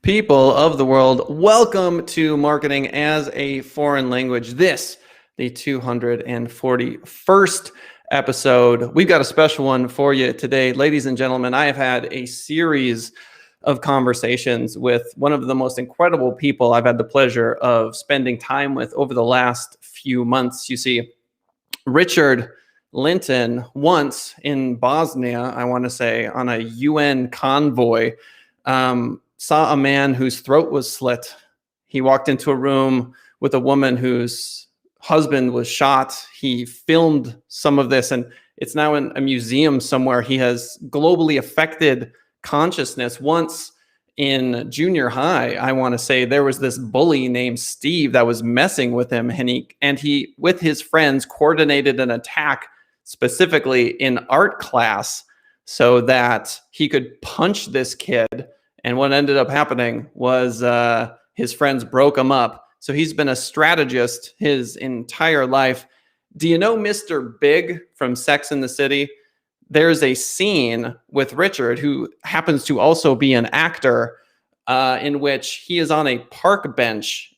People of the world, welcome to Marketing as a Foreign Language. This, the 241st episode. We've got a special one for you today. Ladies and gentlemen, I have had a series of conversations with one of the most incredible people I've had the pleasure of spending time with over the last few months. You see, Richard Lyntton, once in Bosnia, I want to say, on a UN convoy, saw a man whose throat was slit. He walked into a room with a woman whose husband was shot. He filmed some of this, and it's now in a museum somewhere. He has globally affected consciousness. Once in junior high, I want to say, there was this bully named Steve that was messing with him, and he with his friends coordinated an attack specifically in art class so that he could punch this kid. And what ended up happening was his friends broke him up. So he's been a strategist his entire life. Do you know Mr. Big from Sex and the City? There's a scene with Richard, who happens to also be an actor, in which he is on a park bench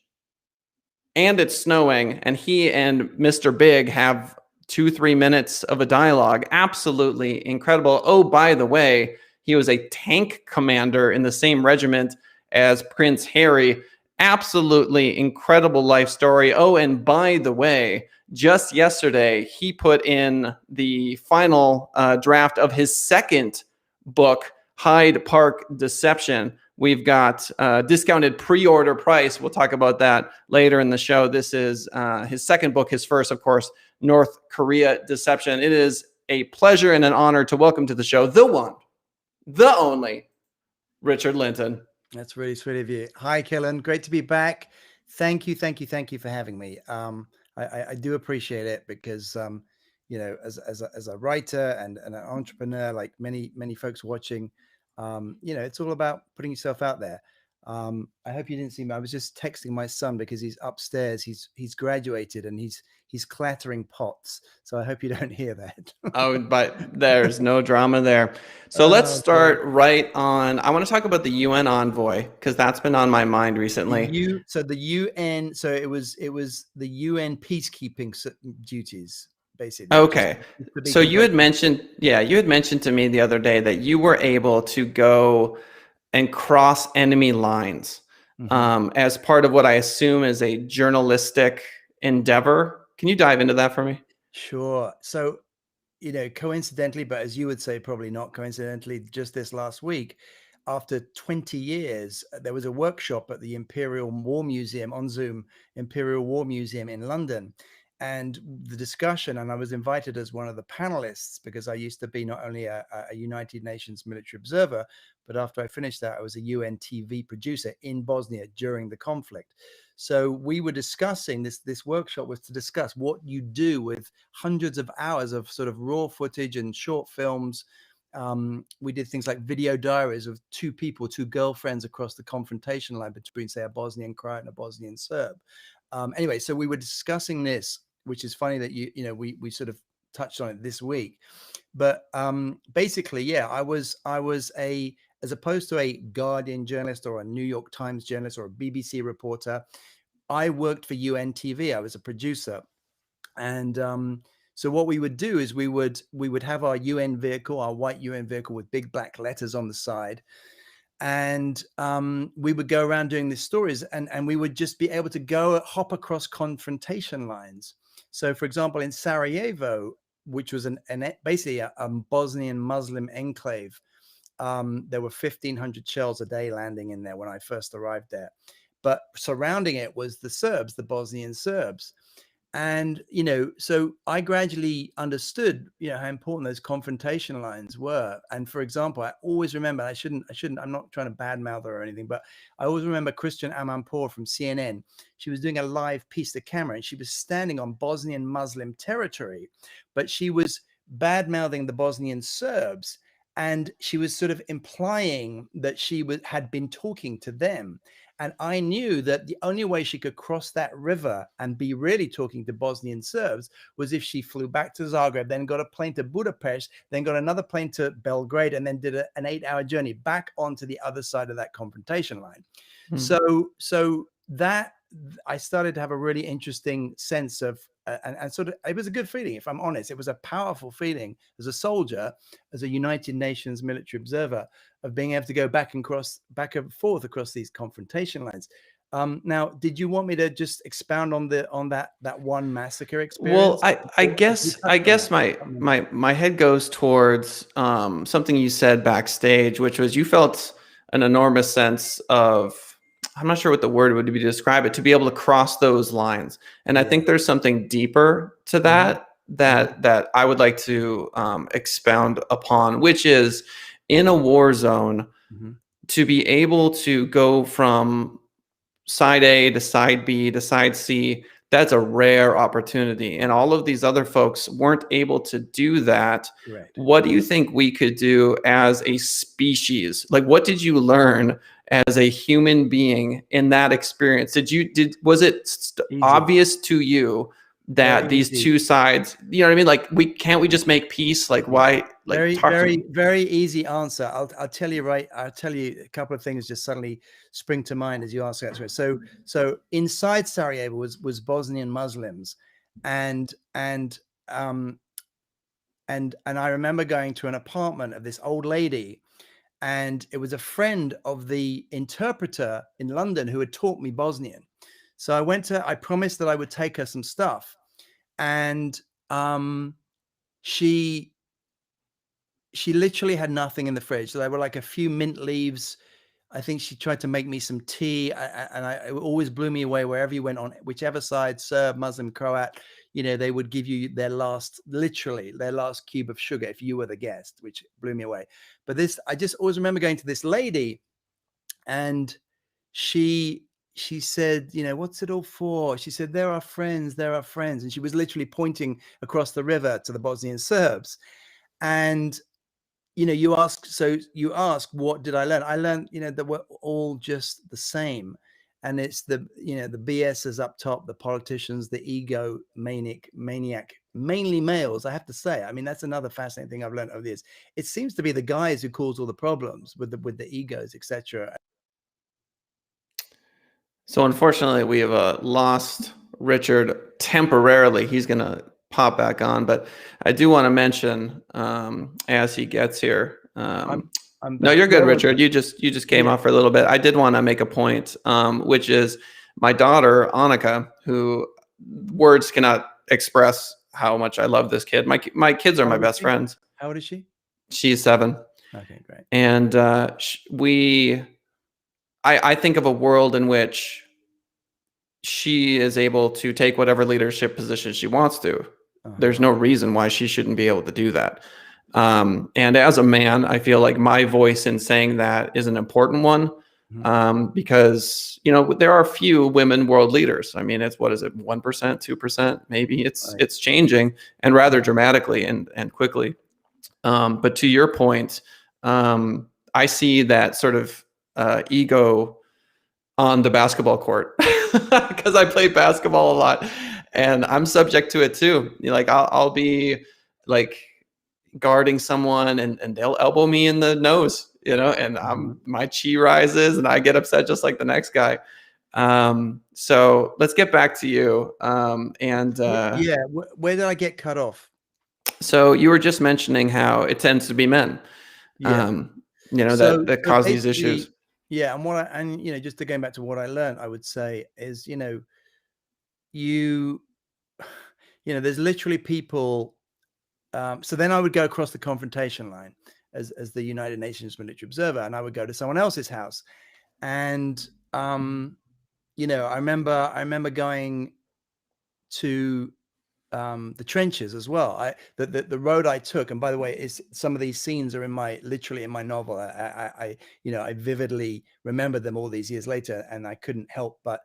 and it's snowing, and he and Mr. Big have 2-3 minutes of a dialogue. Absolutely incredible. Oh, by the way, he was a tank commander in the same regiment as Prince Harry. Absolutely incredible life story. Oh, and by the way, just yesterday, he put in the final draft of his second book, Hyde Park Deception. We've got discounted pre-order price. We'll talk about that later in the show. This is his second book, his first, of course, North Korea Deception. It is a pleasure and an honor to welcome to the show the one, the only, Richard Lyntton. That's really sweet of you. Hi, Killen. Great to be back. Thank you for having me. I do appreciate it because, as a writer and an entrepreneur, like many folks watching, it's all about putting yourself out there. I hope you didn't see me. I was just texting my son because he's upstairs. He's graduated and he's clattering pots. So I hope you don't hear that. Oh, but there's no drama there. So let's start right on. I want to talk about the UN envoy because that's been on my mind recently. The UN. So it was the UN peacekeeping duties, basically. Okay. So you had mentioned to me the other day that you were able to go and cross enemy lines as part of what I assume is a journalistic endeavor. Can you dive into that for me? Sure. So, coincidentally, but as you would say, probably not coincidentally, just this last week, after 20 years, there was a workshop at the Imperial War Museum on Zoom, Imperial War Museum in London. And the discussion, and I was invited as one of the panelists because I used to be not only a United Nations military observer, but after I finished that, I was a UN TV producer in Bosnia during the conflict. So we were discussing this workshop was to discuss what you do with hundreds of hours of sort of raw footage and short films. We did things like video diaries of two girlfriends across the confrontation line between, say, a Bosnian Croat and a Bosnian Serb. Anyway, so we were discussing this, which is funny that we sort of touched on it this week. But basically, yeah, I was as opposed to a Guardian journalist or a New York Times journalist or a BBC reporter, I worked for UN TV. I was a producer. And so what we would do is we would have our UN vehicle, our white UN vehicle with big black letters on the side. And we would go around doing these stories and we would just be able to hop across confrontation lines. So, for example, in Sarajevo, which was basically a Bosnian Muslim enclave, there were 1,500 shells a day landing in there when I first arrived there. But surrounding it was the Serbs, the Bosnian Serbs. And, so I gradually understood, how important those confrontation lines were. And for example, I always remember, I'm not trying to badmouth her or anything, but I always remember Christian Amanpour from CNN. She was doing a live piece to camera and she was standing on Bosnian Muslim territory, but she was badmouthing the Bosnian Serbs. And she was sort of implying that she had been talking to them. And I knew that the only way she could cross that river and be really talking to Bosnian Serbs was if she flew back to Zagreb, then got a plane to Budapest, then got another plane to Belgrade, and then did an 8-hour journey back onto the other side of that confrontation line. So that I started to have a really interesting sense of, and sort of, it was a good feeling, if I'm honest. It was a powerful feeling as a soldier, as a United Nations military observer, of being able to go back and forth across these confrontation lines. Now, did you want me to just expound on that one massacre experience? Well, I guess my head goes towards something you said backstage, which was you felt an enormous sense of, I'm not sure what the word would be to describe it, to be able to cross those lines. And I think there's something deeper to that that I would like to expound upon, which is in a war zone, to be able to go from side A to side B to side C, that's a rare opportunity. And all of these other folks weren't able to do that. Correct. What do you think we could do as a species? Like, what did you learn as a human being in that experience? Was it obvious to you that these two sides, you know what I mean? Like, can't we just make peace? Like, why? Like, very easy answer. I'll tell you a couple of things just suddenly spring to mind as you ask that. So inside Sarajevo was Bosnian Muslims, and I remember going to an apartment of this old lady, and it was a friend of the interpreter in London who had taught me Bosnian. So I promised that I would take her some stuff, and she literally had nothing in the fridge. So there were like a few mint leaves. I think she tried to make me some tea, and it always blew me away wherever you went, on whichever side, Serb, Muslim, Croat, they would give you literally their last cube of sugar if you were the guest, which blew me away. But I just always remember going to this lady, and she said, what's it all for? She said, there are friends. And she was literally pointing across the river to the Bosnian Serbs. And you ask, what did I learn? I learned, that we're all just the same. And it's the BS is up top, the politicians, the ego maniac, mainly males, I have to say. I mean, that's another fascinating thing I've learned over the years. It seems to be the guys who cause all the problems with the egos, etc. So unfortunately, we have lost Richard temporarily. He's going to pop back on, but I do want to mention as he gets here. No, you're good, Richard. You just came off for a little bit. I did want to make a point, which is my daughter Annika, who words cannot express how much I love this kid. My kids are my best friends. How old is she? She's 7. Okay, great. And I think of a world in which she is able to take whatever leadership position she wants to. There's no reason why she shouldn't be able to do that. And as a man, I feel like my voice in saying that is an important one, because, there are few women world leaders. I mean, what is it, 1%, 2%? Maybe it's changing, and rather dramatically and quickly. But to your point, I see that sort of ego on the basketball court because I play basketball a lot, and I'm subject to it too. Like I'll be like guarding someone, and they'll elbow me in the nose, and my chi rises, and I get upset just like the next guy. So let's get back to you. Where did I get cut off? So you were just mentioning how it tends to be men, that cause these issues. Yeah, and just to going back to what I learned, I would say is, there's literally people. So then I would go across the confrontation line as the United Nations military observer, and I would go to someone else's house, and I remember going to the trenches as well. The road I took, and by the way, is some of these scenes are literally in my novel. I vividly remember them all these years later, and I couldn't help but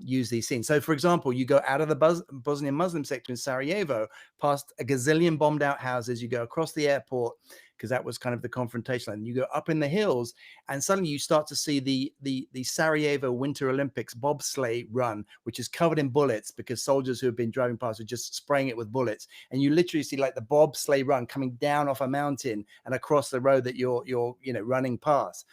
use these scenes. So, for example, you go out of the Bosnian Muslim sector in Sarajevo, past a gazillion bombed out houses. You go across the airport, because that was kind of the confrontation line. You go up in the hills, and suddenly you start to see the Sarajevo Winter Olympics bobsleigh run, which is covered in bullets because soldiers who have been driving past are just spraying it with bullets. And you literally see like the bobsleigh run coming down off a mountain and across the road that you're running past.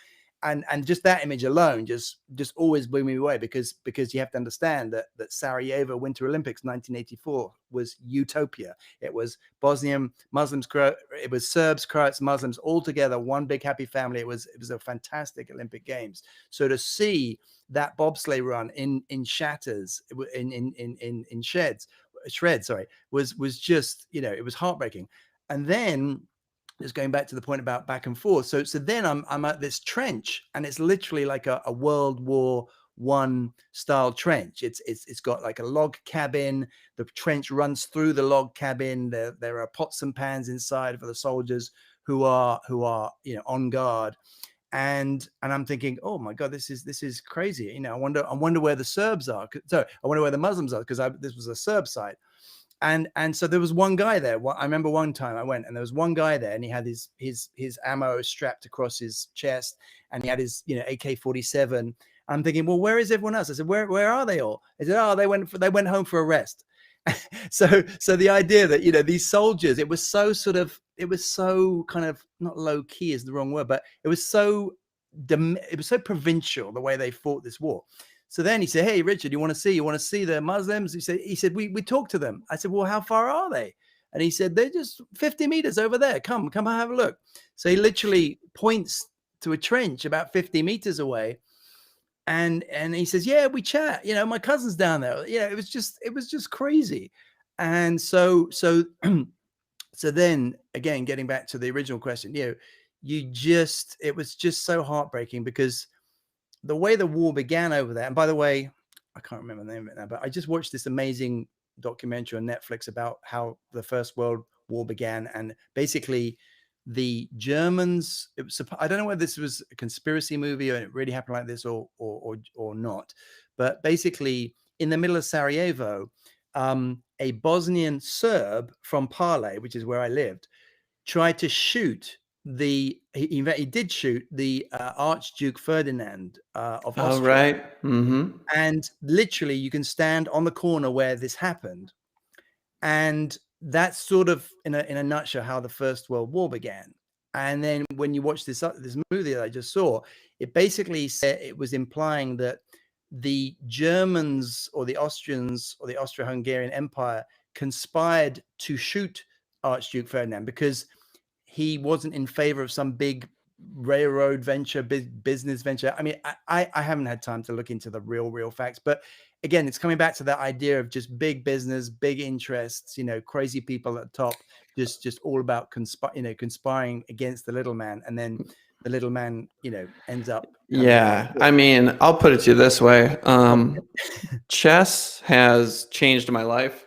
And just that image alone just always blew me away, because you have to understand that Sarajevo Winter Olympics 1984 was utopia. It was Bosnian Muslims, it was Serbs, Croats, Muslims all together, one big happy family. It was a fantastic Olympic Games. So to see that bobsleigh run in shatters, in shreds, was just, it was heartbreaking. And then, just going back to the point about back and forth. So then I'm at this trench, and it's literally like a World War I style trench. It's got like a log cabin. The trench runs through the log cabin. There are pots and pans inside for the soldiers who are on guard. And I'm thinking, oh my God, this is crazy. I wonder where the Serbs are. So I wonder where the Muslims are, because this was a Serb site. And so there was one guy there. I remember one time I went, and there was one guy there, and he had his ammo strapped across his chest, and he had his AK-47. I'm thinking, well, where is everyone else? I said, where are they all? He said, oh, they went home for a rest. So the idea that these soldiers, it was so kind of, not low key is the wrong word, but it was so provincial the way they fought this war. So then he said, hey, Richard, you want to see the Muslims? He said, we talked to them. I said, well, how far are they? And he said, they're just 50 meters over there. Come and have a look. So he literally points to a trench about 50 meters away. And he says, yeah, we chat, my cousin's down there. It was just crazy. And so then again, getting back to the original question, it was just so heartbreaking, because the way the war began over there, and by the way, I can't remember the name of it now, but I just watched this amazing documentary on Netflix about how the First World War began. And basically the Germans, I don't know whether this was a conspiracy movie or it really happened like this or not, but basically in the middle of Sarajevo, a Bosnian Serb from Pale, which is where I lived, tried to shoot he did shoot the Archduke Ferdinand of Austria. Oh, right. Mm-hmm. And literally you can stand on the corner where this happened. And that's sort of in a nutshell how the First World War began. And then when you watch this movie that I just saw, it basically said, it was implying that the Germans or the Austrians or the Austro-Hungarian Empire conspired to shoot Archduke Ferdinand because he wasn't in favor of some big railroad venture, big business venture. I mean, I haven't had time to look into the real facts, but again, it's coming back to that idea of just big business, big interests, crazy people at the top, just all about conspiring against the little man. And then the little man, ends up. Yeah. I mean, I'll put it to you this way. Chess has changed my life.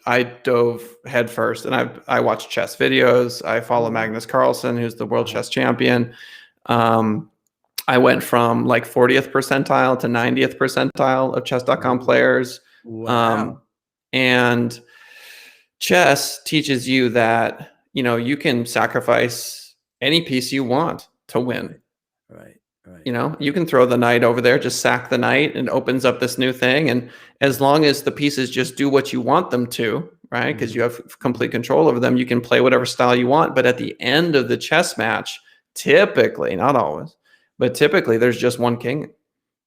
I dove headfirst, and I watch chess videos. I follow Magnus Carlsen, who's the world chess champion. I went from like 40th percentile to 90th percentile of chess.com players. Wow. And chess teaches you that, you can sacrifice any piece you want to win. Right. You can throw the knight over there, just sack the knight, and it opens up this new thing. And as long as the pieces just do what you want them to, right? Because you have complete control over them, you can play whatever style you want. But at the end of the chess match, typically, not always, but typically there's just one king.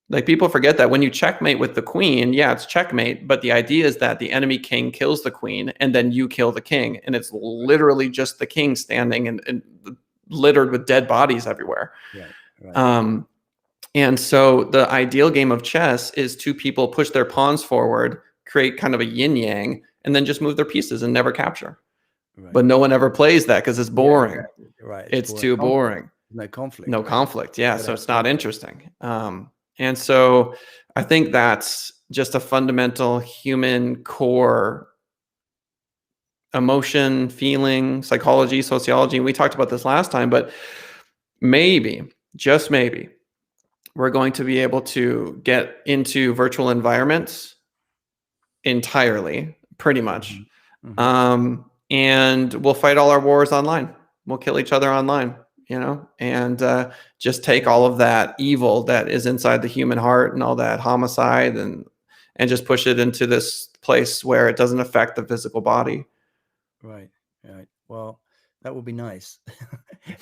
Like, people forget that when you checkmate with the queen, yeah, it's checkmate. But the idea is that the enemy king kills the queen and then you kill the king. And it's literally just the king standing and littered with dead bodies everywhere. Right. And so the ideal game of chess is two people push their pawns forward, create kind of a yin yang, and then just move their pieces and never capture. Right. But no one ever plays that because it's boring. Yeah, exactly. Right. It's too boring. No conflict. No conflict. Yeah. So it's not interesting. And so I think that's just a fundamental human core emotion, feeling, psychology, sociology. We talked about this last time, but maybe, just maybe, we're going to be able to get into virtual environments entirely, pretty much. And we'll fight all our wars online. We'll kill each other online, and just take all of that evil that is inside the human heart and all that homicide and just push it into this place where it doesn't affect the physical body. Right. Well, that would be nice.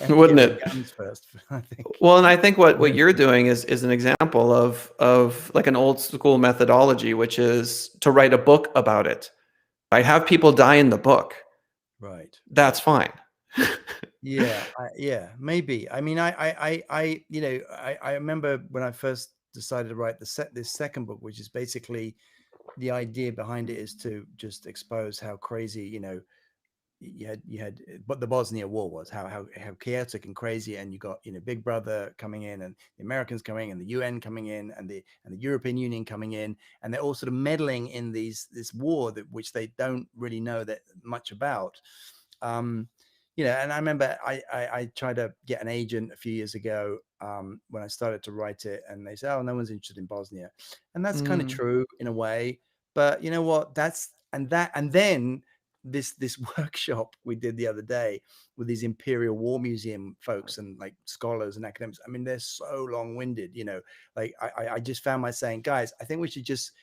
Wouldn't it? Guns first, I think. Well, and I think what you're doing is an example of like an old school methodology, which is to write a book about it. I have people die in the book. Right. That's fine. Yeah, maybe. I mean, I remember when I first decided to write this second book, which is basically the idea behind it is to just expose how crazy, you had what the Bosnia War was, how chaotic and crazy, and you got Big Brother coming in, and the Americans coming, and the UN coming in, and the European Union coming in, and they're all sort of meddling in this war which they don't really know that much about. And I remember I tried to get an agent a few years ago when I started to write it, and they said, "Oh, no one's interested in Bosnia," and that's kind of true in a way. But you know what? And then this workshop we did the other day with these Imperial War Museum folks and like scholars and academics. I mean, they're so long-winded. Like I just found myself saying, guys, I think we should just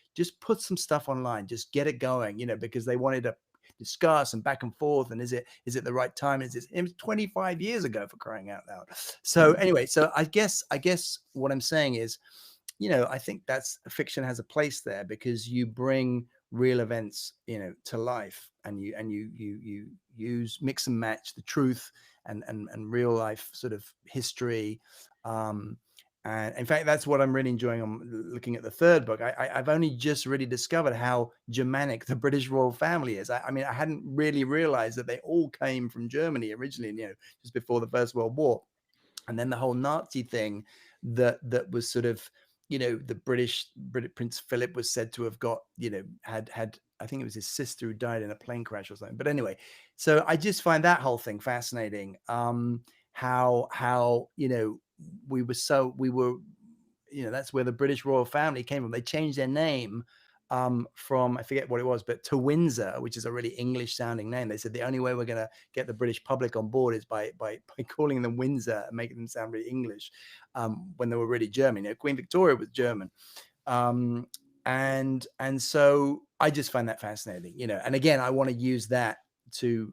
put some stuff online, just get it going, because they wanted to discuss and back and forth, and is it the right time? It was 25 years ago, for crying out loud. So anyway, so I guess what I'm saying is, I think that's fiction has a place there because you bring real events, to life, and you use mix and match the truth and real life sort of history. And in fact, that's what I'm really enjoying on looking at the third book. I've only just really discovered how Germanic the British royal family is. I mean, I hadn't really realized that they all came from Germany originally, just before the First World War. And then the whole Nazi thing that was sort of, the British Prince Philip was said to have got, had I think it was his sister who died in a plane crash or something. But anyway, so I just find that whole thing fascinating. How we were, that's where the British royal family came from. They changed their name from, I forget what it was, but to Windsor, which is a really English sounding name. They said the only way we're going to get the British public on board is by calling them Windsor and making them sound really English, when they were really German. Queen Victoria was German. And so I just find that fascinating, and again, I want to use that to,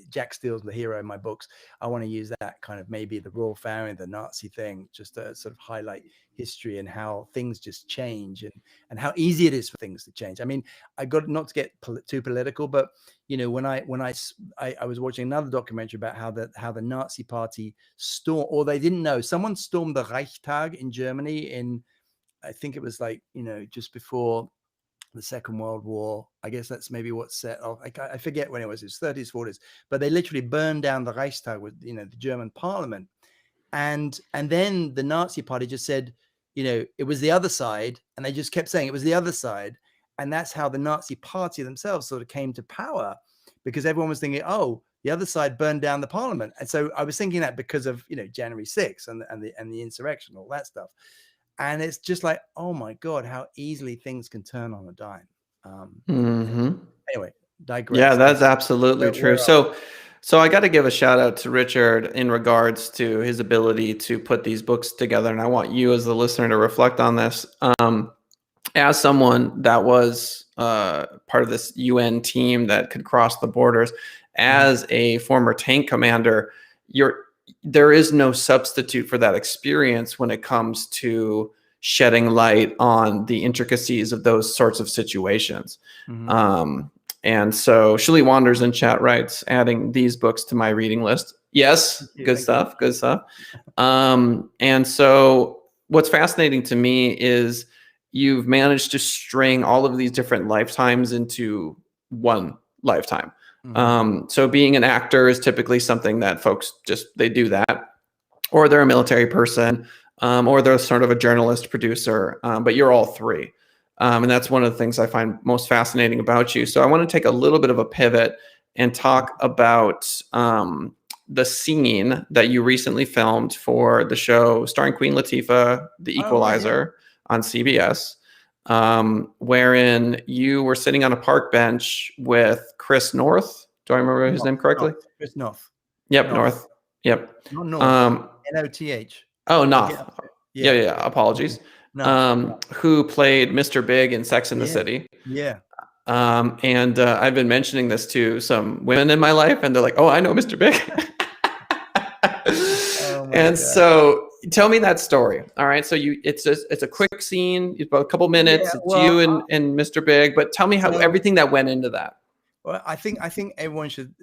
Jack Steele's the hero in my books. I want to use that kind of, maybe the royal family, the Nazi thing, just to sort of highlight history and how things just change, and how easy it is for things to change. I mean, I got not to get too political, but when I was watching another documentary about how the Nazi Party or they didn't know, someone stormed the Reichstag in Germany in, I think it was like, just before the Second World War. I guess that's maybe what set off. I forget when it was 30s, 40s, but they literally burned down the Reichstag with, the German parliament. And then the Nazi Party just said, it was the other side. And they just kept saying it was the other side. And that's how the Nazi Party themselves sort of came to power, because everyone was thinking, oh, the other side burned down the parliament. And so I was thinking that because of, January 6th and the insurrection, all that stuff. And it's just like, oh my God, how easily things can turn on a dime. Anyway, digress. Yeah, that's absolutely true. So I got to give a shout out to Richard in regards to his ability to put these books together. And I want you as the listener to reflect on this. As someone that was part of this UN team that could cross the borders, as a former tank commander, there is no substitute for that experience when it comes to shedding light on the intricacies of those sorts of situations. And so Shirley Wanders in chat writes, adding these books to my reading list. Yes, good stuff. And so what's fascinating to me is you've managed to string all of these different lifetimes into one lifetime. So being an actor is typically something that folks they do that, or they're a military person, or they're sort of a journalist, producer, but you're all three. And that's one of the things I find most fascinating about you. So I want to take a little bit of a pivot and talk about the scene that you recently filmed for the show starring Queen Latifah, The Oh, right, yeah. Equalizer, on CBS, wherein you were sitting on a park bench with Chris North. Do I remember his name correctly? Chris North. Yep, North. Yep. Not North. Noth. Oh, I'll get Noth. up to it. Yeah, Yeah. yeah. Apologies. Noth. Who played Mr. Big in Sex and the Yeah. City. Yeah. And I've been mentioning this to some women in my life, and they're like, "Oh, I know Mr. Big." Oh my And God. so, tell me that story. All right. So it's a quick scene, about a couple minutes. Yeah, It's well, you and Mr. Big, but tell me how so- everything that went into that. Well, I think everyone should.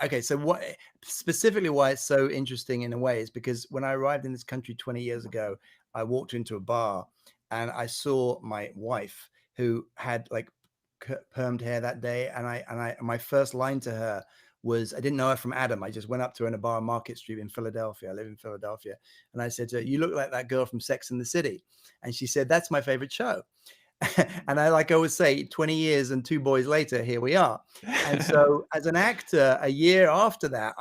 Okay, so what specifically why it's so interesting in a way is because when I arrived in this country 20 years ago, I walked into a bar and I saw my wife who had like permed hair that day, and my first line to her was, I didn't know her from Adam. I just went up to her in a bar on Market Street in Philadelphia. I live in Philadelphia, and I said to her, "You look like that girl from Sex and the City," and she said, "That's my favorite show." And I, like I always say, 20 years and 2 boys later, here we are. And so as an actor, a year after that,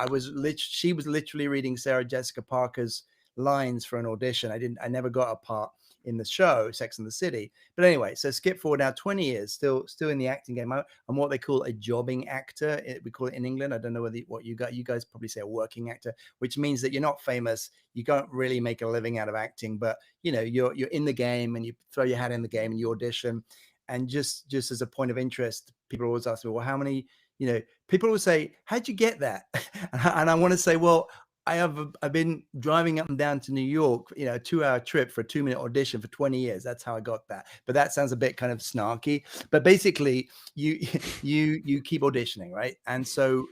she was literally reading Sarah Jessica Parker's lines for an audition. I never got a part in the show Sex and the City. But anyway, so skip forward now 20 years, still in the acting game. I'm what they call a jobbing actor. We call it in England. I don't know what you got. You guys probably say a working actor, which means that you're not famous. You don't really make a living out of acting, but you're in the game and you throw your hat in the game and you audition. And just as a point of interest, people always ask me, well, how many, people will say, how'd you get that? And I want to say, well, I've been driving up and down to New York, a 2-hour trip for a 2-minute audition for 20 years. That's how I got that. But that sounds a bit kind of snarky. But basically, you keep auditioning, right? And so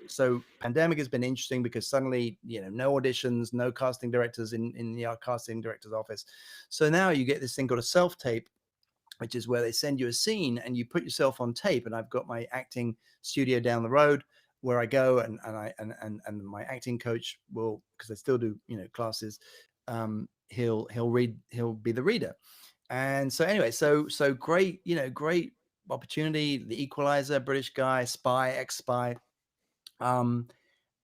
pandemic has been interesting because suddenly, no auditions, no casting directors in the casting director's office. So now you get this thing called a self-tape, which is where they send you a scene and you put yourself on tape. And I've got my acting studio down the road where I go, and my acting coach will, because I still do classes, he'll be the reader. And so anyway, so great, great opportunity. The Equalizer, British guy, spy, ex-spy, and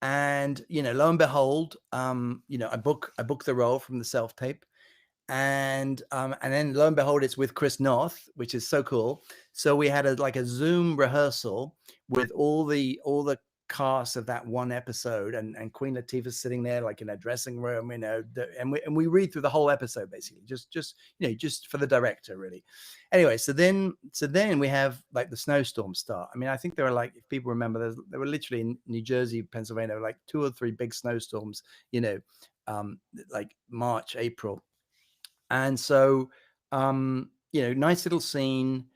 lo and behold, I book the role from the self tape. And then lo and behold, it's with Chris North, which is so cool. So we had a Zoom rehearsal with all the cast of that one episode, and Queen Latifah's sitting there like in a dressing room, and we read through the whole episode basically, just for the director, really. Anyway, so then we have like the snowstorm start. I mean, I think there were, like, if people remember, there were literally in New Jersey, Pennsylvania, like 2 or 3 big snowstorms, like March, April. And so, nice little scene.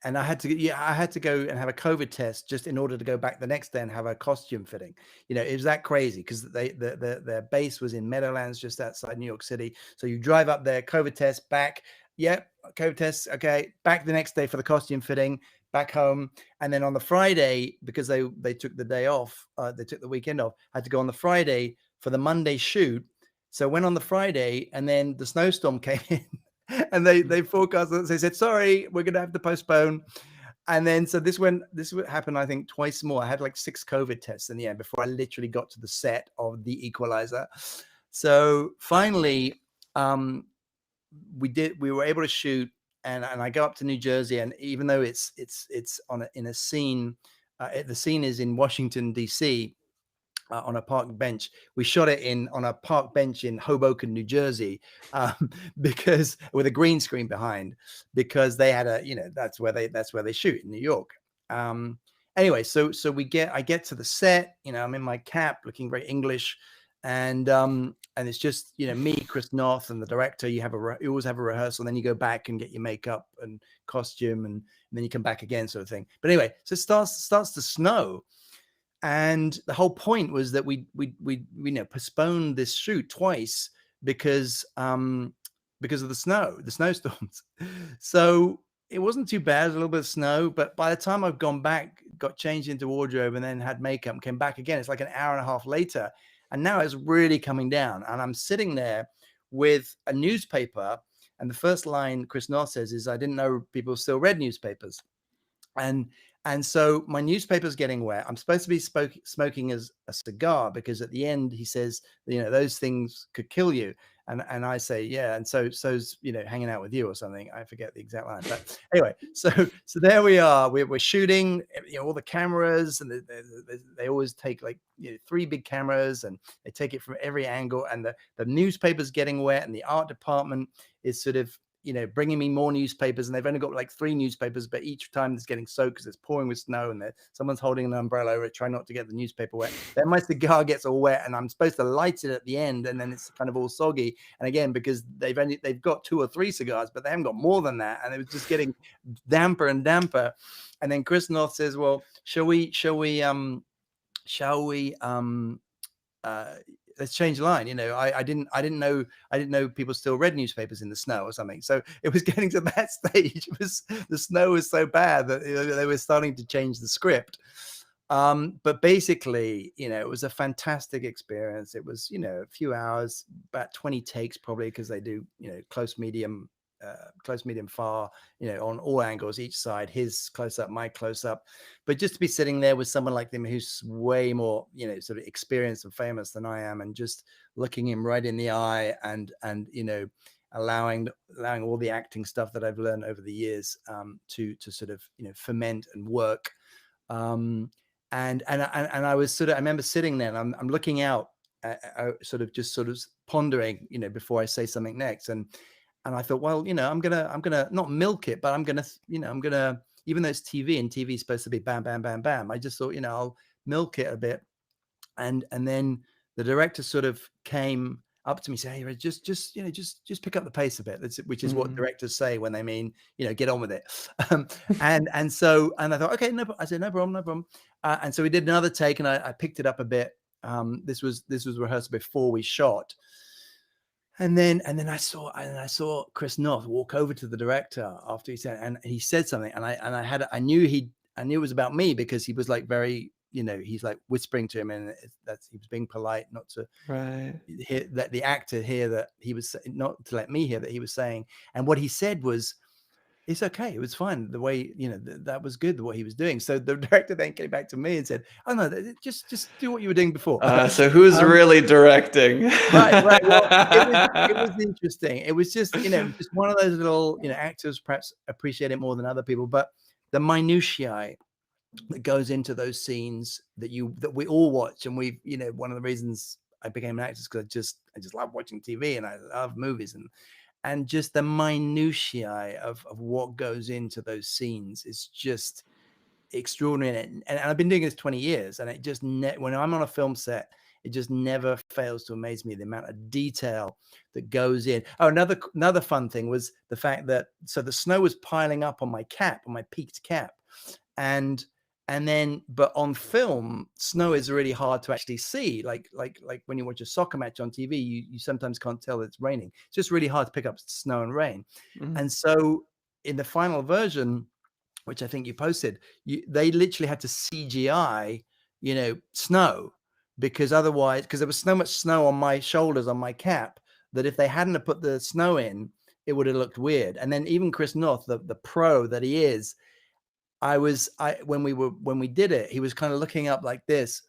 And I had to go and have a COVID test just in order to go back the next day and have a costume fitting. It was that crazy because their base was in Meadowlands, just outside New York City. So you drive up there, COVID test, back. Yep, COVID test. Okay, back the next day for the costume fitting, back home. And then on the Friday, because they took the day off, they took the weekend off, I had to go on the Friday for the Monday shoot. So went on the Friday, and then the snowstorm came in. And they forecast that. They said, sorry, we're going to have to postpone. And then, so this would happen, I think, twice more. I had like 6 COVID tests in the end before I literally got to the set of The Equalizer. So finally, we were able to shoot, and I go up to New Jersey. And even though it's in a scene, the scene is in Washington, D.C., on a park bench. We shot it on a park bench in Hoboken, New Jersey, because with a green screen behind, because they had that's where they shoot in New York. Anyway, so I get to the set, I'm in my cap looking very English, and it's just, me, Chris North, and the director. You always have a rehearsal, then you go back and get your makeup and costume, and then you come back again, sort of thing. But anyway, so it starts to snow. And the whole point was that we postponed this shoot twice because of the snowstorms. So it wasn't too bad. It was a little bit of snow, but by the time I've gone back, got changed into wardrobe, and then had makeup and came back again, it's like an hour and a half later, and now it's really coming down. And I'm sitting there with a newspaper, and the first line Chris North says is, "I didn't know people still read newspapers." And And so my newspaper's getting wet. I'm supposed to be smoking as a cigar, because at the end he says, those things could kill you. And I say, yeah. And so's, hanging out with you or something. I forget the exact line. But anyway, so there we are. We're shooting, all the cameras, and they always take like 3 big cameras, and they take it from every angle. And the newspaper's getting wet, and the art department is sort of bringing me more newspapers, and they've only got like 3 newspapers, but each time it's getting soaked because it's pouring with snow, and someone's holding an umbrella over it, trying not to get the newspaper wet. Then my cigar gets all wet, and I'm supposed to light it at the end, and then it's kind of all soggy. And again, because they've got 2 or 3 cigars, but they haven't got more than that, and it was just getting damper and damper. And then Chris North says, well, shall we let's change the line. I didn't know people still read newspapers in the snow or something. So it was getting to that stage. The snow was so bad that they were starting to change the script. But basically, it was a fantastic experience. It was, a few hours, about 20 takes probably, because they do, close, medium, far, on all angles, each side, his close up, my close up. But just to be sitting there with someone like them who's way more, sort of experienced and famous than I am, and just looking him right in the eye, and allowing all the acting stuff that I've learned over the years to sort of ferment and work. And I was I remember sitting there, and I'm looking out, sort of pondering, before I say something next. And I thought, well, I'm gonna not milk it, but I'm gonna, even though it's TV, and TV is supposed to be bam, bam, bam, bam, I just thought, I'll milk it a bit. And then the director sort of came up to me, say, hey, just pick up the pace a bit. Which is what directors say when they mean, get on with it. And I thought, okay, no, I said, no problem. And so we did another take, and I picked it up a bit. This was rehearsed before we shot. And then I saw Chris North walk over to the director after he said, and he said something, and I knew it was about me, because he was like very, he's like whispering to him, and he was being polite, not to let the actor hear that he was, not to let me hear that he was saying. And what he said was, it's okay, it was fine, the way, that was good, what he was doing. So the director then came back to me and said, oh no, just do what you were doing before. So who's really directing? Right. Well, it was interesting. It was just, just one of those little, actors perhaps appreciate it more than other people, but the minutiae that goes into those scenes that we all watch. And we, one of the reasons I became an actor is because I just love watching TV, and I love movies, and just the minutiae of what goes into those scenes is just extraordinary. And I've been doing this 20 years, and it just when I'm on a film set, it just never fails to amaze me, the amount of detail that goes in. Oh, another fun thing was the fact that, so the snow was piling up on my cap, on my peaked cap, and then, but on film, snow is really hard to actually see. Like when you watch a soccer match on TV, you sometimes can't tell it's raining. It's just really hard to pick up snow and rain. And so in the final version, which I think you posted, they literally had to CGI, snow, because otherwise, because there was so much snow on my shoulders, on my cap, that if they hadn't have put the snow in, it would have looked weird. And then even Chris North, the pro that he is, when we did it, he was kind of looking up like this,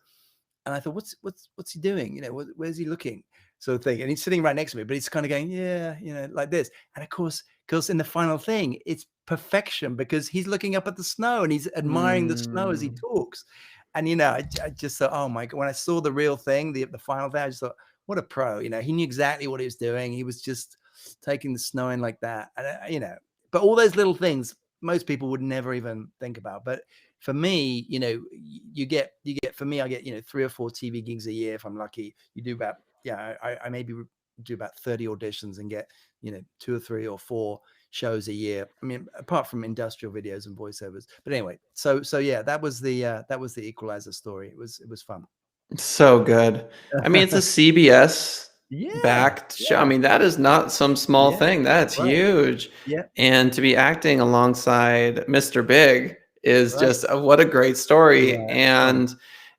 and I thought, what's he doing? Where's he looking? Sort of thing. And he's sitting right next to me, but he's kind of going, yeah, like this. And of course, in the final thing, it's perfection, because he's looking up at the snow and he's admiring the snow as he talks. And I just thought, oh my God, when I saw the real thing, the final thing, I just thought, what a pro. He knew exactly what he was doing. He was just taking the snow in like that. And but all those little things most people would never even think about. But for me, you get for me, I get 3 or 4 TV gigs a year if I'm lucky. You do about, I maybe do about 30 auditions and get 2 or 3 or 4 shows a year. I mean, apart from industrial videos and voiceovers. But anyway, so yeah, that was the Equalizer story. It was fun. So good. I mean, it's a CBS Yeah, backed show. I mean, that is not some small thing. That's right. huge. Yeah. And to be acting alongside Mr. Big is just what a great story. Yeah, and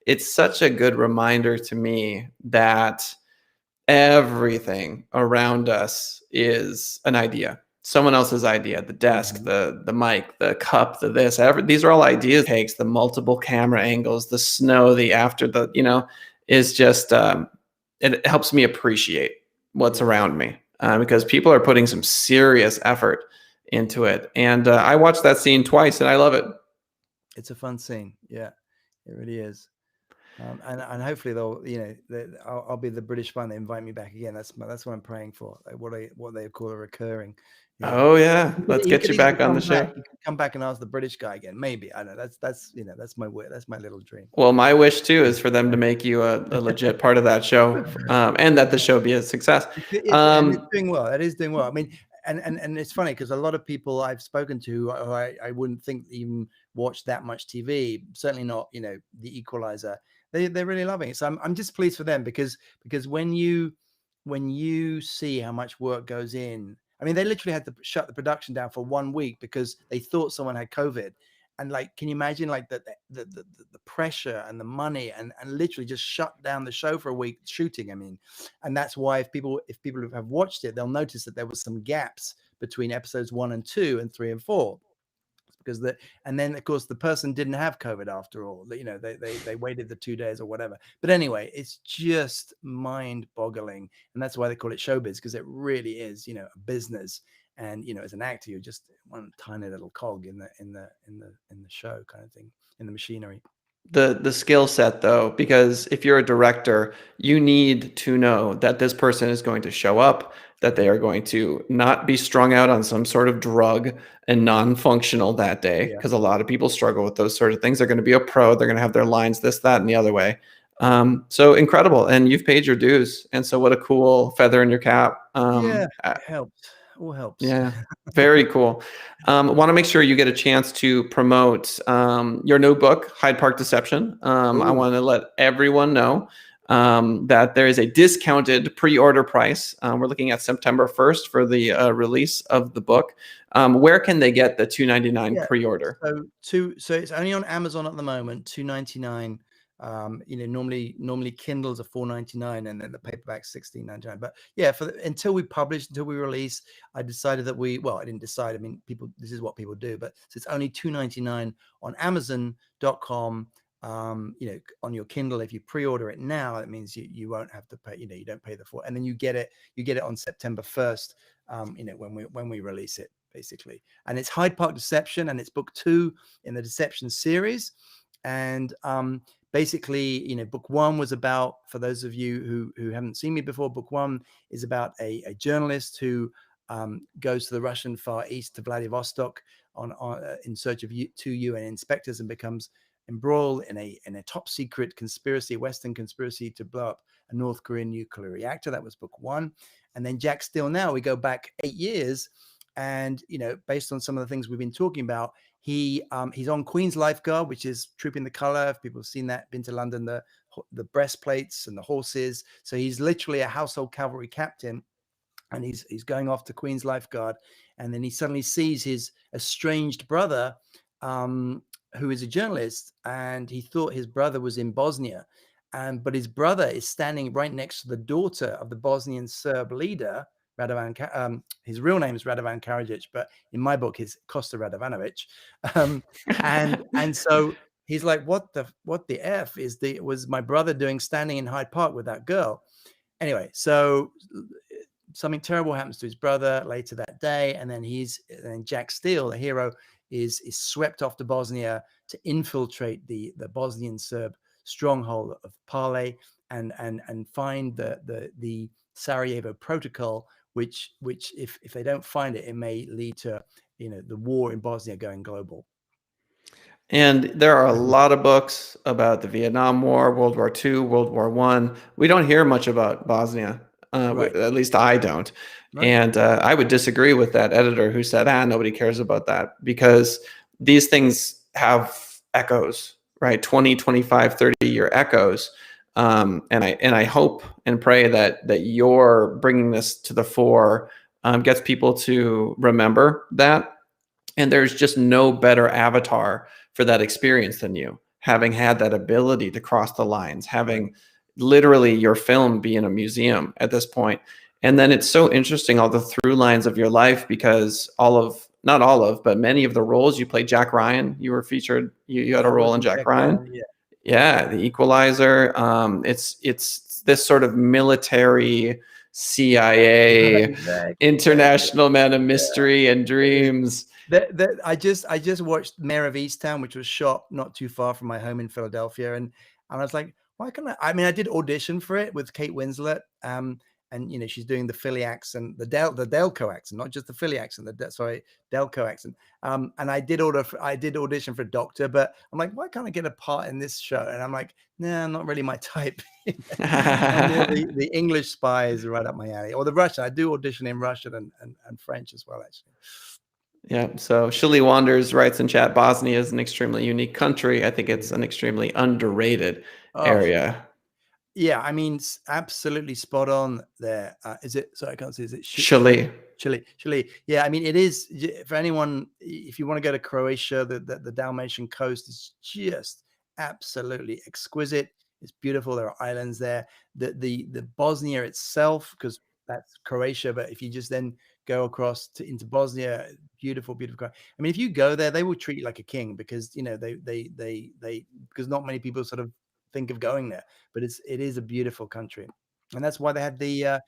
it's such a good reminder to me that everything around us is an idea. someone else's idea. The desk, Mhm. the mic, the cup, the this, these are all ideas. Takes the multiple camera angles, the snow, the after, the is just it helps me appreciate what's Yeah. around me, because people are putting some serious effort into it. And I watched that scene twice, and I love it. It's a fun scene. Yeah, it really is. And hopefully they'll, I'll be the British fan. They invite me back again. That's what I'm praying for. Like what they call a recurring. Oh yeah, let's He get could you easily back on the come back. show. He could come back and ask the British guy again. Maybe I don't know. That's my that's my little dream. Well, my wish too is for them to make you a legit part of that show, and that the show be a success. And it's doing well. It is doing well. I mean, and it's funny because a lot of people I've spoken to, who I wouldn't think even watch that much TV. Certainly not, The Equalizer. They're really loving it. So I'm just pleased for them because when you see how much work goes in. I mean, they literally had to shut the production down for 1 week because they thought someone had COVID. And like, can you imagine like the pressure and the money and literally just shut down the show for a week shooting? I mean, and that's why if people have watched it, they'll notice that there was some gaps between episodes 1 and 2 and 3 and 4 because and then of course the person didn't have COVID after all. They waited the 2 days or whatever. But anyway, it's just mind-boggling, and that's why they call it showbiz, because it really is, a business. And as an actor, you're just one tiny little cog in the show kind of thing, in the machinery. The skill set though, because if you're a director, you need to know that this person is going to show up, that they are going to not be strung out on some sort of drug and non-functional that day, Yeah. because a lot of people struggle with those sort of things. They're going to be a pro, they're going to have their lines this, that, and the other way. So incredible, and you've paid your dues, and so what a cool feather in your cap. Yeah, it helps. All helps. Yeah, very cool. Want to make sure you get a chance to promote your new book, Hyde Park Deception. I Ooh. want to let everyone know that there is a discounted pre-order price. We're looking at September 1st for the release of the book. Where can they get the $2.99 Yeah. pre-order? So it's only on Amazon at the moment, $2.99. Normally Kindles are $4.99 and then the paperback's $16.99. But yeah, until we release, I decided that I didn't decide. I mean, this is what people do, but so it's only $2.99 on Amazon.com. On your Kindle. If you pre-order it now, that means you won't have to pay. You don't pay the full, and then you get it on September 1st. When we release it, basically. And it's Hyde Park Deception, and it's book 2 in the Deception series. And basically, book 1 was about, for those of you who haven't seen me before, book 1 is about a journalist who goes to the Russian Far East, to Vladivostok, in search of 2 UN inspectors, and becomes embroiled in a top secret conspiracy, Western conspiracy, to blow up a North Korean nuclear reactor. That was book 1. And then Jack Steele, now we go back 8 years, and based on some of the things we've been talking about, he's on Queen's Lifeguard, which is Trooping the Colour. If people have seen that, been to London, the breastplates and the horses. So he's literally a household cavalry captain, and he's going off to Queen's Lifeguard, and then he suddenly sees his estranged brother, who is a journalist, and he thought his brother was in Bosnia, but his brother is standing right next to the daughter of the Bosnian Serb leader, Radovan. His real name is Radovan Karadzic, but in my book, he's Kosta Radovanovic. And so he's like, what the F was my brother doing standing in Hyde Park with that girl? Anyway, so something terrible happens to his brother later that day, and then Jack Steele, the hero, is swept off to Bosnia to infiltrate the Bosnian Serb stronghold of Pale, and find the Sarajevo Protocol, which if they don't find it, it may lead to the war in Bosnia going global. And there are a lot of books about the Vietnam War, World War II, World War I. We don't hear much about Bosnia. Right. At least I don't. Right. And I would disagree with that editor who said, nobody cares about that, because these things have echoes, right? 20, 25, 30-year echoes. And I hope and pray that you're bringing this to the fore, gets people to remember that. And there's just no better avatar for that experience than you, having had that ability to cross the lines, having literally your film be in a museum at this point. And then it's so interesting, all the through lines of your life, because not all of, but many of the roles you played. Jack Ryan, you were featured, you had a I was role in in Jack Ryan. Yeah. Yeah, The Equalizer. It's this sort of military CIA Exactly. international man of Yeah. mystery and dreams. I just watched Mayor of Easttown, which was shot not too far from my home in Philadelphia, and I was like, why can't I mean, I did audition for it with Kate Winslet, and she's doing the Philly accent, the Delco accent, not just the Philly accent, Delco accent. And I did audition for Doctor, but I'm like, why can't I get a part in this show? And I'm like, nah, not really my type. The English spy is right up my alley, or the Russian. I do audition in Russian and French as well, actually. Yeah. So Shilly Wanders writes in chat, Bosnia is an extremely unique country. I think it's an extremely underrated Oh, area. yeah, I mean, absolutely spot on there. Is it? Sorry, I can't see. Is it Shilly. Chile? Yeah, I mean, it is for anyone. If you want to go to Croatia, the Dalmatian coast is just absolutely exquisite. It's beautiful. There are islands there. The Bosnia itself, because that's Croatia, but if you just then go across into Bosnia, beautiful. I mean, if you go there, they will treat you like a king, because they because not many people sort of think of going there, but it is a beautiful country, and that's why they had the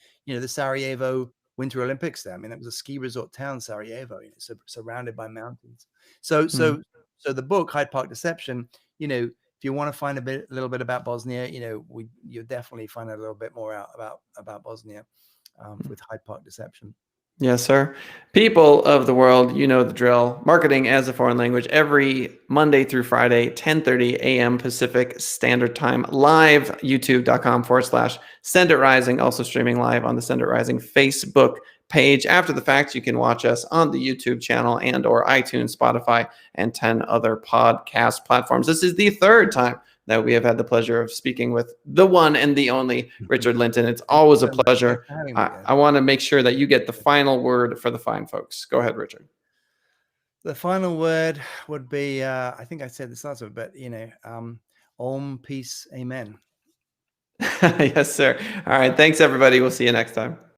Sarajevo Winter Olympics there. I mean, that was a ski resort town, Sarajevo, surrounded by mountains. So the book Hyde Park Deception, if you want to find a little bit about Bosnia, you'll definitely find a little bit more out about Bosnia with Hyde Park Deception. Yes, sir. People of the world, you know the drill. Marketing as a foreign language every Monday through Friday, 10:30 a.m. Pacific Standard Time, live, youtube.com/Send It Rising, also streaming live on the Send It Rising Facebook page. After the fact, you can watch us on the YouTube channel and or iTunes, Spotify, and 10 other podcast platforms. This is the third time that we have had the pleasure of speaking with the one and the only Richard Lyntton. It's always a pleasure. I want to make sure that you get the final word for the fine folks. Go ahead, Richard. The final word would be, I think I said this last one, but Om, peace, amen. Yes, sir. All right. Thanks, everybody. We'll see you next time.